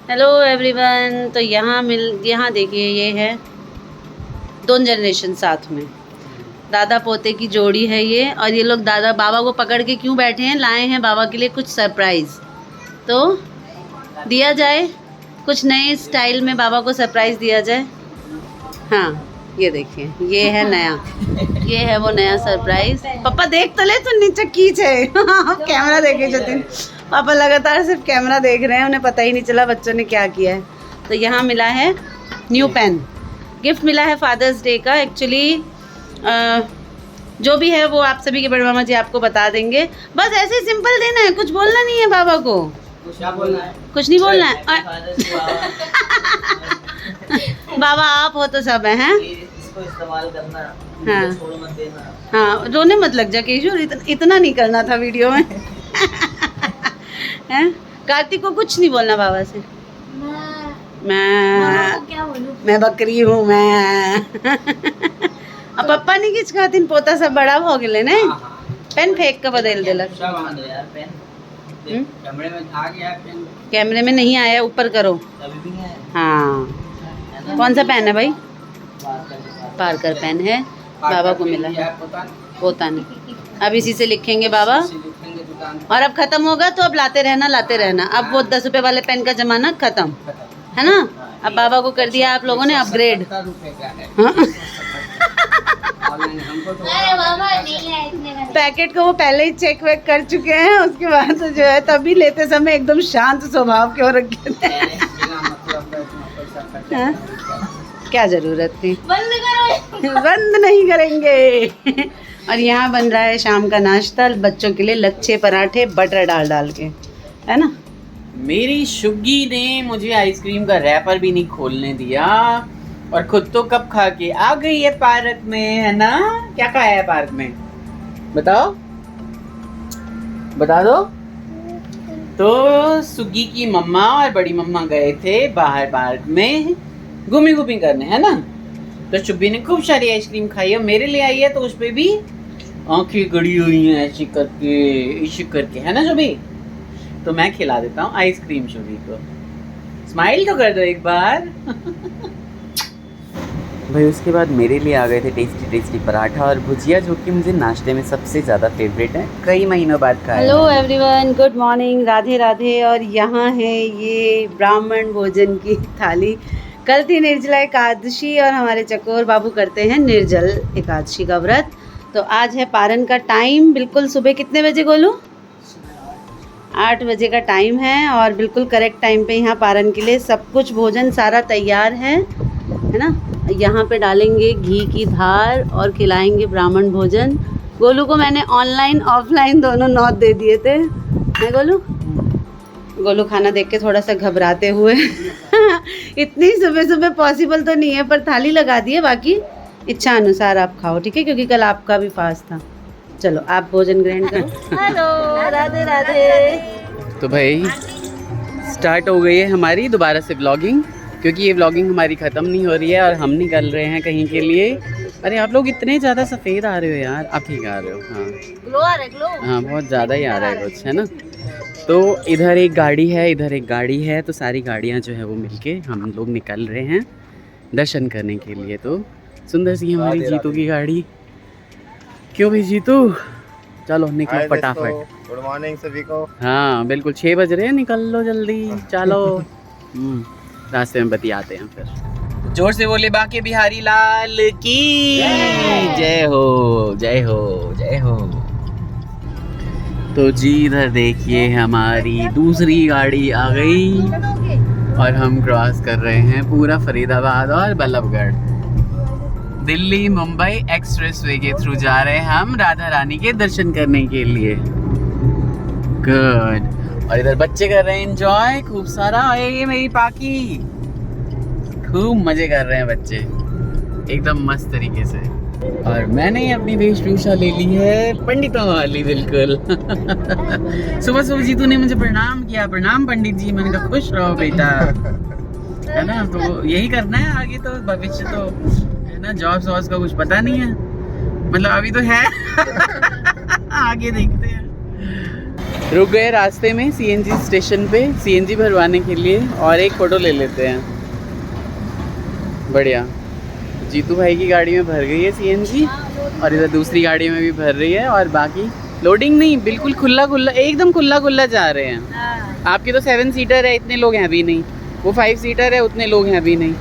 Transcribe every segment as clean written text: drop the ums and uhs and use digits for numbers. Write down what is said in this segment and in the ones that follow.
Hello everyone. तो यहाँ देखिए, ये है 2 जनरेशन साथ में, दादा पोते की जोड़ी है ये। और ये लोग दादा बाबा को पकड़ के क्यों बैठे हैं? लाए हैं बाबा के लिए कुछ सरप्राइज़, तो दिया जाए, कुछ नए स्टाइल में बाबा को सरप्राइज़ दिया जाए। हाँ, ये देखिए, ये है नया, ये है वो नया सरप्राइज़। पापा देख तो ले, तू नीचे खींच है। कैमरा देखे जतिन, पापा लगातार सिर्फ कैमरा देख रहे हैं, उन्हें पता ही नहीं चला बच्चों ने क्या किया है। तो यहाँ मिला है न्यू पेन, गिफ्ट मिला है फादर्स डे का। एक्चुअली जो भी है वो आप सभी के बड़े मामा जी आपको बता देंगे। बस ऐसे ही सिंपल देना है, कुछ बोलना नहीं है बाबा को। क्या बोलना है? कुछ नहीं बोलना है। बाबा आप हो तो सब हैं। इसको इस्तेमाल करना, हाँ। छोड़ मत देना। हाँ, रोने मत लग जा केशु, इतना नहीं करना था वीडियो में। हैं? कार्तिक को कुछ नहीं बोलना बाबा से। मैं बकरी हूँ मैं। अब पप्पा नहीं किच खातिन, पोता सब बड़ा हो गए ने। पेन फेंक का बदल देलक। कैमरे में आ गया पेन। कैमरे में नहीं आया, ऊपर करो। अभी भी है। हाँ, कौन सा पेन है भाई? पार्कर पेन है, बाबा को मिला है। पोता नहीं, अब इसी से लिखेंगे बाबा। और अब खत्म होगा तो अब लाते रहना। अब वो 10 रुपए वाले पेन का जमाना खत्म है ना। अब बाबा को कर दिया आप लोगों ने अपग्रेड। पैकेट को वो पहले ही चेक वेक कर चुके हैं, उसके बाद तो जो है तभी लेते समय एकदम शांत स्वभाव के हो रखे थे। हाँ? क्या जरूरत थी? बंद नहीं करेंगे। और यहाँ बन रहा है शाम का नाश्ता बच्चों के लिए, लच्छे पराठे बटर डाल के, है ना। मेरी शुगी ने मुझे आइसक्रीम का रैपर भी नहीं खोलने दिया, और खुद तो कब खा के आ गई है पार्क में, है ना। क्या खाया है पार्क में? बताओ, बता दो। तो सुगी की मम्मा और बड़ी मम्मा गए थे बाहर पार्क में घूमी करने, है ना। तो शुभी ने खूब सारी आइसक्रीम खाई है, मेरे लिए आई है तो उस पे भी आंखें गड़ी हुई हैं ऐसी करके, है ना शुभी। तो मैं खिला देता हूँ आइसक्रीम शुभी को। स्माइल तो कर दो एक बार। भाई उसके बाद मेरे लिए आ गए थे टेस्टी पराठा और भुजिया, जो कि मुझे नाश्ते में सबसे ज़्यादा फेवरेट है, कई महीनों बाद खाया। Hello everyone, good morning, Radhe Radhe. और यहाँ है ये ब्राह्मण भोजन की थाली। कल थी निर्जला एकादशी और हमारे चकोर बाबू करते हैं निर्जल एकादशी का व्रत। तो आज है पारण का टाइम, बिल्कुल सुबह कितने बजे गोलू? 8 बजे का टाइम है, और बिल्कुल करेक्ट टाइम पे यहाँ पारण के लिए सब कुछ भोजन सारा तैयार है ना। यहाँ पे डालेंगे घी की धार और खिलाएंगे ब्राह्मण भोजन। गोलू को मैंने ऑनलाइन ऑफलाइन दोनों नौत दे दिए थे, है गोलू खाना देख के थोड़ा सा घबराते हुए। इतनी सुबह पॉसिबल तो नहीं है, पर थाली लगा दी है, बाकी इच्छा अनुसार आप खाओ, ठीक है, क्योंकि कल आपका भी फास्ट था। चलो आप भोजन ग्रहण करो। हेलो, राधे राधे। तो भाई स्टार्ट हो गई है हमारी दोबारा से व्लॉगिंग, क्योंकि ये व्लॉगिंग हमारी ख़त्म नहीं हो रही है और हम निकल रहे हैं कहीं के लिए। अरे आप लोग इतने ज़्यादा सफ़ेद आ रहे हो यार, आप ठीक आ रहे हो। हाँ, ग्लो आ रहा है, ग्लो। हाँ, बहुत ज़्यादा ही आ रहा है कुछ, है ना। तो इधर एक गाड़ी है, इधर एक गाड़ी है, तो सारी गाड़ियाँ जो है वो मिलके हम लोग निकल रहे हैं दर्शन करने के लिए। तो सुंदर सी हमारी जीतू की गाड़ी। क्यों भी जीतू, चलो निकलो फटाफट। गुड मॉर्निंग सभी को। हाँ बिल्कुल, 6 बज रहे हैं, निकल लो जल्दी, चलो। रास्ते में बतियाते हैं फिर। जोर से बोले बाके बिहारी लाल की जय हो, जय हो, जय हो। तो जी इधर देखिए हमारी दूसरी गाड़ी आ गई और हम क्रॉस कर रहे हैं पूरा फरीदाबाद और बल्लभगढ़। दिल्ली मुंबई एक्सप्रेस वे के थ्रू जा रहे हैं हम राधा रानी के दर्शन करने के लिए। गुड। और इधर बच्चे कर रहे हैं एंजॉय खूब सारा। ये मेरी पाकी, खूब मजे कर रहे हैं बच्चे एकदम मस्त तरीके से। और मैंने अपनी वेशभूषा ले ली है पंडितों वाली, बिल्कुल। सुबह सुबह जीतू ने मुझे प्रणाम किया, प्रणाम पंडित जी। मैंने कहा खुश रहो बेटा, है ना। तो यही करना है आगे, तो भविष्य तो है ना, जॉब सॉब्स का कुछ पता नहीं है, मतलब अभी तो है। आगे देखते हैं। रुक गए रास्ते में सीएनजी स्टेशन पे सीएनजी भरवाने के लिए और एक फ़ोटो ले लेते हैं। बढ़िया। जीतू भाई की गाड़ी में भर गई है सीएनजी और इधर दूसरी गाड़ी में भी भर रही है और बाकी लोडिंग नहीं, बिल्कुल खुला खुला, एकदम खुला खुला जा रहे हैं। आपकी तो 7 सीटर है, इतने लोग हैं भी नहीं। वो 5 सीटर है, उतने लोग हैं भी नहीं।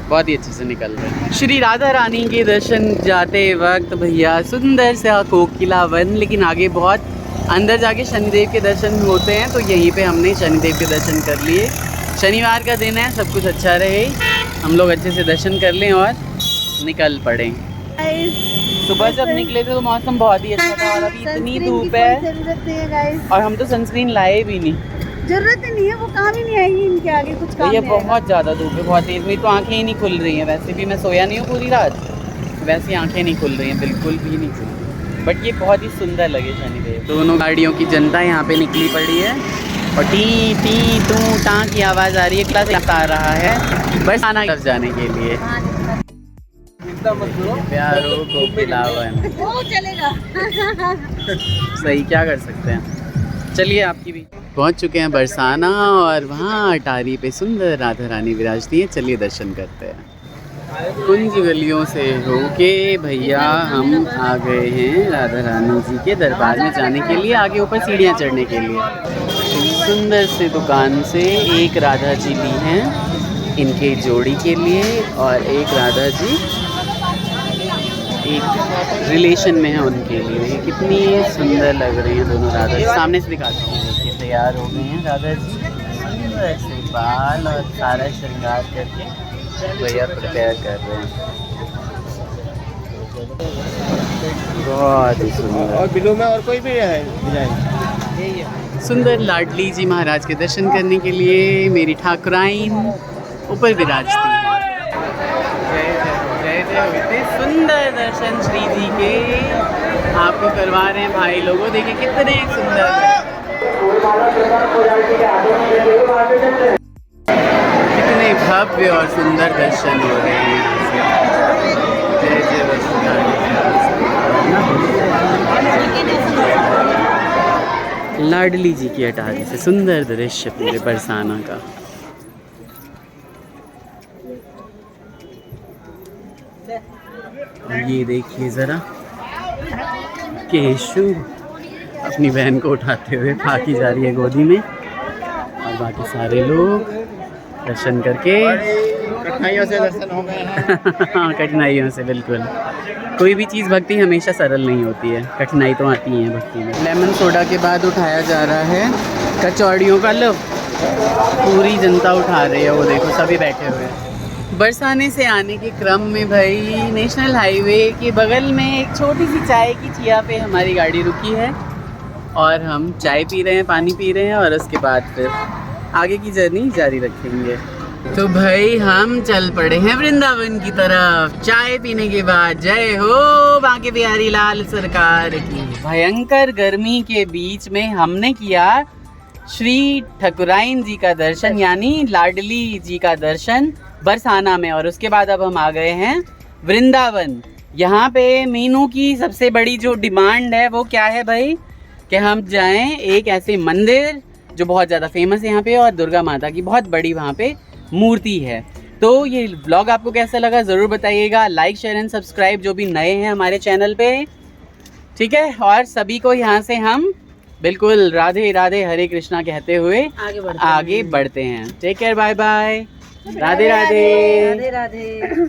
बहुत ही अच्छे से निकल रहे हैं। श्री राधा रानी के दर्शन जाते वक्त भैया सुंदर सा कोकिला वन, लेकिन आगे बहुत अंदर जाके शनिदेव के दर्शन होते हैं, तो यहीं पे हमने शनिदेव के दर्शन कर लिए। शनिवार का दिन है, सब कुछ अच्छा रहे, हम लोग अच्छे से दर्शन कर लें और निकल पड़े। सुबह जब निकले थे तो मौसम बहुत ही अच्छा था और अभी इतनी धूप है और हम तो सनस्क्रीन लाए भी नहीं। जरूरत नहीं है, वो काम ही नहीं आएगी इनके आगे, कुछ काम ये नहीं बहुत ज़्यादा धूप है, बहुत तेज़। मेरी तो आंखें ही नहीं खुल रही हैं। वैसे भी मैं सोया नहीं हूँ पूरी रात, वैसे आंखें नहीं खुल रही हैं, बिल्कुल भी नहीं खुल रही। बट ये बहुत ही सुंदर लगे शनिदेव। दोनों गाड़ियों की जनता यहाँ पे निकली पड़ी है और टी टी टू टाँ की आवाज़ आ रही है। क्लास आ रहा है बरसाना तरफ जाने के लिए। प्यारो को खिलावन वो चलेगा। सही, क्या कर सकते हैं। चलिए आपकी भी पहुंच चुके हैं बरसाना और वहाँ अटारी पे सुंदर राधा रानी विराजती है। चलिए दर्शन करते हैं। कुंज गलियों से होके भैया हम आ गए हैं राधा रानी जी के दरबार में जाने के लिए। आगे ऊपर सीढ़ियाँ चढ़ने के लिए सुंदर से दुकान से एक राधा जी ली हैं इनके जोड़ी के लिए और एक राधा जी एक रिलेशन में है उनके लिए। ये कितनी सुंदर लग रही हैं दोनों राधा जी। सामने से दिखाते हैं। देखिए तैयार हो गई हैं राधा जी, सुंदर से बाल और सारा श्रृंगार करके भैया प्रिपेयर कर रहे हैं। बहुत ही सुंदर। और बिलो में और कोई भी है डिजाइन? सुंदर लाडली जी महाराज के दर्शन करने के लिए मेरी ठाकुराइन ऊपर विराजती है। इतने सुंदर दर्शन श्री जी के आपको करवा रहे हैं भाई लोगों। देखिए कितने सुंदर, कितने भव्य और सुंदर दर्शन हो रहे हैं यहाँ से। जय जय वसुधारी। लाडली जी की अटारी से सुंदर दृश्य पूरे बरसाना का। ये देखिए ज़रा केशु अपनी बहन को उठाते हुए भागी जा रही है गोदी में और बाकी सारे लोग दर्शन करके कठिनाइयों से दर्शन हो गए। हाँ, कठिनाइयों से बिल्कुल। कोई भी चीज़ भक्ति हमेशा सरल नहीं होती है, कठिनाई तो आती हैं भक्ति में। लेमन सोडा के बाद उठाया जा रहा है कचौड़ियों का लुत्फ़। पूरी जनता उठा रही है, वो देखो सभी बैठे हुए हैं। बरसाने से आने के क्रम में भाई नेशनल हाईवे के बगल में एक छोटी सी चाय की चिया पे हमारी गाड़ी रुकी है और हम चाय पी रहे हैं, पानी पी रहे हैं और उसके बाद फिर आगे की जर्नी जारी रखेंगे। तो भाई हम चल पड़े हैं वृंदावन की तरफ चाय पीने के बाद। जय हो बांके बिहारी लाल सरकार की। भयंकर गर्मी के बीच में हमने किया श्री ठाकुराइन जी का दर्शन, यानी लाडली जी का दर्शन बरसाना में। और उसके बाद अब हम आ गए हैं वृंदावन। यहाँ पे मीनू की सबसे बड़ी जो डिमांड है वो क्या है भाई, कि हम जाएं एक ऐसे मंदिर जो बहुत ज़्यादा फेमस है यहाँ पे और दुर्गा माता की बहुत बड़ी वहाँ पे मूर्ति है। तो ये व्लॉग आपको कैसा लगा ज़रूर बताइएगा। लाइक शेयर एंड सब्सक्राइब जो भी नए हैं हमारे चैनल पे, ठीक है। और सभी को यहाँ से हम बिल्कुल राधे राधे हरे कृष्णा कहते हुए आगे बढ़ते हैं। Take care, bye bye, Radhe Radhe, Radhe Radhe.